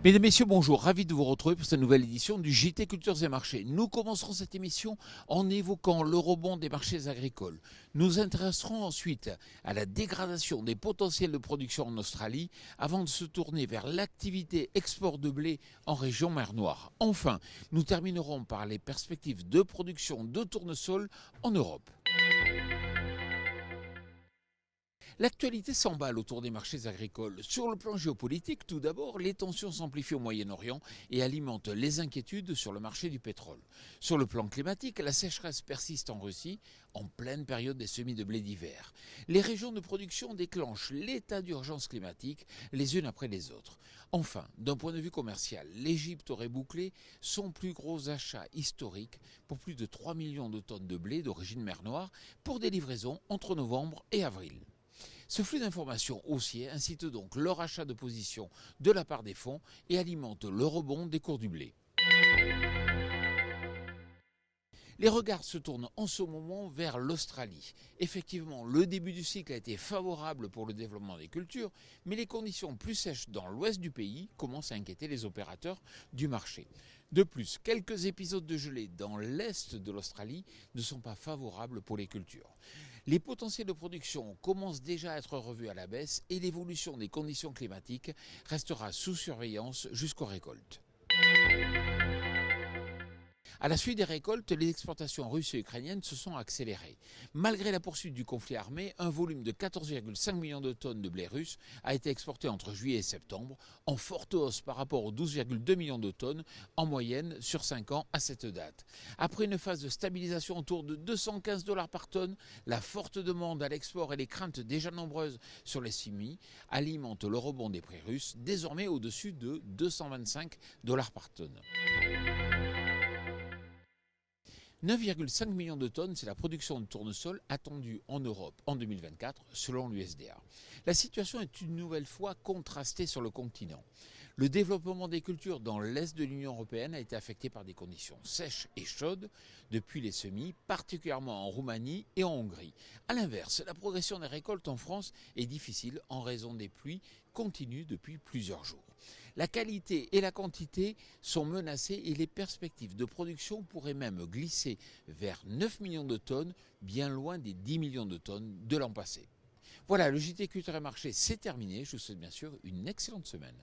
Mesdames, Messieurs, bonjour, ravi de vous retrouver pour cette nouvelle édition du JT Cultures et Marchés. Nous commencerons cette émission en évoquant le rebond des marchés agricoles. Nous intéresserons ensuite à la dégradation des potentiels de production en Australie avant de se tourner vers l'activité export de blé en région mer Noire. Enfin, nous terminerons par les perspectives de production de tournesol en Europe. L'actualité s'emballe autour des marchés agricoles. Sur le plan géopolitique, tout d'abord, les tensions s'amplifient au Moyen-Orient et alimentent les inquiétudes sur le marché du pétrole. Sur le plan climatique, la sécheresse persiste en Russie, en pleine période des semis de blé d'hiver. Les régions de production déclenchent l'état d'urgence climatique les unes après les autres. Enfin, d'un point de vue commercial, l'Égypte aurait bouclé son plus gros achat historique pour plus de 3 millions de tonnes de blé d'origine mer Noire pour des livraisons entre novembre et avril. Ce flux d'informations haussier incite donc le rachat de positions de la part des fonds et alimente le rebond des cours du blé. Les regards se tournent en ce moment vers l'Australie. Effectivement, le début du cycle a été favorable pour le développement des cultures, mais les conditions plus sèches dans l'ouest du pays commencent à inquiéter les opérateurs du marché. De plus, quelques épisodes de gelée dans l'est de l'Australie ne sont pas favorables pour les cultures. Les potentiels de production commencent déjà à être revus à la baisse et l'évolution des conditions climatiques restera sous surveillance jusqu'aux récoltes. À la suite des récoltes, les exportations russes et ukrainiennes se sont accélérées. Malgré la poursuite du conflit armé, un volume de 14,5 millions de tonnes de blé russe a été exporté entre juillet et septembre, en forte hausse par rapport aux 12,2 millions de tonnes en moyenne sur 5 ans à cette date. Après une phase de stabilisation autour de 215 $ par tonne, la forte demande à l'export et les craintes déjà nombreuses sur les semis alimentent le rebond des prix russes, désormais au-dessus de 225 $ par tonne. 9,5 millions de tonnes, c'est la production de tournesol attendue en Europe en 2024, selon l'USDA. La situation est une nouvelle fois contrastée sur le continent. Le développement des cultures dans l'est de l'Union européenne a été affecté par des conditions sèches et chaudes depuis les semis, particulièrement en Roumanie et en Hongrie. A l'inverse, la progression des récoltes en France est difficile en raison des pluies continues depuis plusieurs jours. La qualité et la quantité sont menacées et les perspectives de production pourraient même glisser vers 9 millions de tonnes, bien loin des 10 millions de tonnes de l'an passé. Voilà, le JT Culture et Marché, c'est terminé. Je vous souhaite bien sûr une excellente semaine.